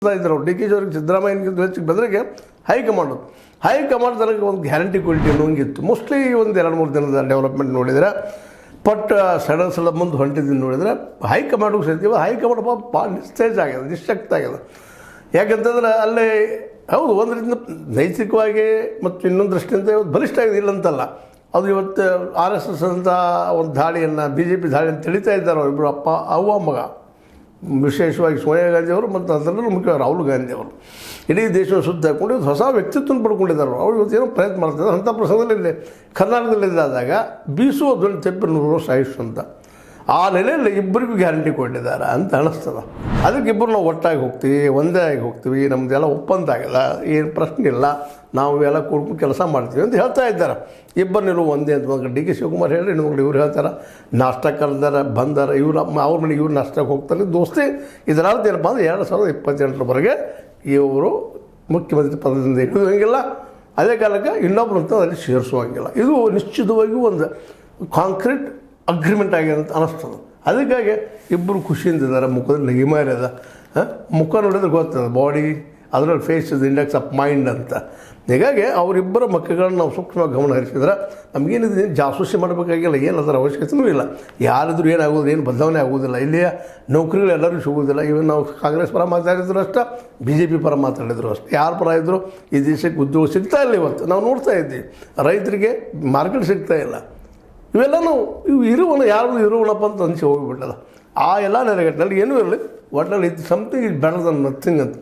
ಇದ್ರು D K she ಅವ್ರಿಗೆ ಸಿದ್ದರಾಮಯ್ಯನಿಗಿಂತ ಹೆಚ್ಚಿಗೆ ಬೆದರಿಗೆ ಹೈಕಮಾಂಡ್ ತನಕ ಒಂದು ಗ್ಯಾರಂಟಿ ಕ್ವಾಲಿಟಿ ಅನ್ನೋಂಗಿತ್ತು. ಮೋಸ್ಟ್ಲಿ ಒಂದು 2-3 ದಿನದ ಡೆವಲಪ್ಮೆಂಟ್ ನೋಡಿದರೆ ಪಟ್ ಸಡನ್ ಮುಂದೆ ಹೊಂಟಿದ್ದೀನಿ ನೋಡಿದರೆ ಹೈಕಮಾಂಡ್ಗೂ ಸೇರ್ತೀವಿ. ಹೈಕಮಾಂಡ್ ಭಾಳ ನಿಸ್ತೇಜ ಆಗ್ಯದ, ನಿಶಕ್ತ ಆಗ್ಯದ. ಯಾಕಂತಂದ್ರೆ ಅಲ್ಲೇ ಹೌದು ಒಂದು ರೀತಿಯ ನೈತಿಕವಾಗಿ ಮತ್ತು ಇನ್ನೊಂದು ದೃಷ್ಟಿಯಿಂದ ಇವತ್ತು ಬಲಿಷ್ಠ ಆಗಿದೆ ಇಲ್ಲ ಅಂತಲ್ಲ. ಅದು ಇವತ್ತು RSS ಅಂತ ಒಂದು ದಾಳಿಯನ್ನು BJP ದಾಳಿಯನ್ನು ತಿಳಿತಾ ಇದ್ದಾರೆ ಇಬ್ಬರು ಅಪ್ಪ ಅವ್ವ ಮಗ, ವಿಶೇಷವಾಗಿ ಸೋನಿಯಾ ಗಾಂಧಿ ಅವರು ಮತ್ತು ಅದರಲ್ಲೂ ಮುಖ್ಯವಾಗಿ ರಾಹುಲ್ ಗಾಂಧಿ ಅವರು ಇಡೀ ದೇಶವನ್ನು ಸುದ್ದಿ ಹಾಕ್ಕೊಂಡು ಇವತ್ತು ಹೊಸ ವ್ಯಕ್ತಿತ್ವನ ಪಡ್ಕೊಂಡಿದ್ದಾರೆ. ಅವ್ರು ಇವತ್ತೇನೋ ಪ್ರಯತ್ನ ಮಾಡ್ತಿದ್ದಾರೆ. ಅಂಥ ಪ್ರಸಂಗದಲ್ಲಿ ಕರ್ನಾಟಕದಲ್ಲಿದ್ದಾಗ ಬೀಸುವ ಧ್ವನಿ ತೆಪ್ಪಿ 100 ವರ್ಷ ಆಯುಷ್ ಅಂತ ಆ ನೆಲೆಯಲ್ಲಿ ಇಬ್ಬರಿಗೂ ಗ್ಯಾರಂಟಿ ಕೊಟ್ಟಿದ್ದಾರೆ ಅಂತ ಅನ್ನಿಸ್ತದೆ. ಅದಕ್ಕೆ ಇಬ್ಬರು ನಾವು ಒಟ್ಟಾಗಿ ಹೋಗ್ತೀವಿ, ಒಂದೇ ಆಗಿ ಹೋಗ್ತೀವಿ, ನಮ್ಮದೆಲ್ಲ ಒಪ್ಪಂದ ಆಗಿಲ್ಲ, ಏನು ಪ್ರಶ್ನೆ ಇಲ್ಲ, ನಾವು ಎಲ್ಲ ಕೂಡ್ಕೊಂಡು ಕೆಲಸ ಮಾಡ್ತೀವಿ ಅಂತ ಹೇಳ್ತಾ ಇದ್ದಾರೆ. ಇಬ್ಬರು ನಿಲ್ಲುವ ಒಂದೇ ಅಂತ ಡಿ ಕೆ ಶಿವಕುಮಾರ್ ಹೇಳಿ ಇನ್ನೊಂದು ಇವ್ರು ಹೇಳ್ತಾರೆ ನಾಷ್ಟ ಕರೆದಾರ ಬಂದಾರ ಇವ್ರು ಅವ್ರ ಮನೆಗೆ ಇವ್ರು ನಾಷ್ಟಕ್ಕೆ ಹೋಗ್ತಾರೆ. ದೋಸ್ತಿ ಇದರ ಅರ್ಥ ಏನಪ್ಪ ಅಂದರೆ 2028ರವರೆಗೆ ಇವರು ಮುಖ್ಯಮಂತ್ರಿ ಪದದಿಂದ ಇಡುವಂಗಿಲ್ಲ, ಅದೇ ಕಾಲಕ್ಕೆ ಇನ್ನೊಬ್ಬರು ಅಂತ ಅಲ್ಲಿ ಸೇರಿಸುವಂಗಿಲ್ಲ. ಇದು ನಿಶ್ಚಿತವಾಗಿಯೂ ಒಂದು ಕಾಂಕ್ರೀಟ್ ಅಗ್ರಿಮೆಂಟ್ ಆಗಿದೆ ಅಂತ ಅನ್ನಿಸ್ತದೆ. ಅದಕ್ಕಾಗಿ ಇಬ್ಬರು ಖುಷಿಯಿಂದಿದ್ದಾರೆ. ಮುಖದಲ್ಲಿ ಲಗಿಮಾರಿ ಅದ, ಮುಖ ನೋಡಿದ್ರೆ ಗೊತ್ತದ ಬಾಡಿ, ಅದರಲ್ಲಿ face is index of mind ಅಂತ. ಹೀಗಾಗಿ ಅವರಿಬ್ಬರ ಮಕ್ಕಳನ್ನು ನಾವು ಸೂಕ್ಷ್ಮವಾಗಿ ಗಮನ ಹರಿಸಿದ್ರೆ ನಮಗೇನಿದೆ ಜಾಸೂಸಿ ಮಾಡಬೇಕಾಗಿಲ್ಲ, ಏನು ಅದರ ಅವಶ್ಯಕತೆಯೂ ಇಲ್ಲ. ಯಾರಿದ್ರು ಏನಾಗೋದು, ಏನು ಬದಲಾವಣೆ ಆಗೋದಿಲ್ಲ. ಇಲ್ಲಿಯ ನೌಕರಿಗಳು ಎಲ್ಲರೂ ಸಿಗೋದಿಲ್ಲ. ಇವನ್ ನಾವು ಕಾಂಗ್ರೆಸ್ ಪರ ಮಾತಾಡಿದ್ರು ಅಷ್ಟೇ, BJP ಪರ ಮಾತಾಡಿದ್ರು ಅಷ್ಟೇ. ಯಾರ ಪರ ಇದ್ದರೂ ಈ ದೇಶಕ್ಕೆ ಉದ್ಯೋಗ ಸಿಗ್ತಾ ಇಲ್ಲ. ಇವತ್ತು ನಾವು ನೋಡ್ತಾ ಇದ್ದೀವಿ ರೈತರಿಗೆ ಮಾರ್ಕೆಟ್ ಸಿಗ್ತಾ ಇಲ್ಲ. ಇವೆಲ್ಲನೂ ಇರುವಣ ಯಾರು ಇರುವಣಪ್ಪ ಅಂತ ಅನಿಸಿ ಹೋಗಿಬಿಟ್ಟಲ್ಲ. ಆ ಎಲ್ಲ ನೆಲೆಗಟ್ಟಿನಲ್ಲಿ ಏನೂ ಇರಲಿ, ಒಟ್ಟಿನಲ್ಲಿ ಇದು something is better than nothing ಅಂತ.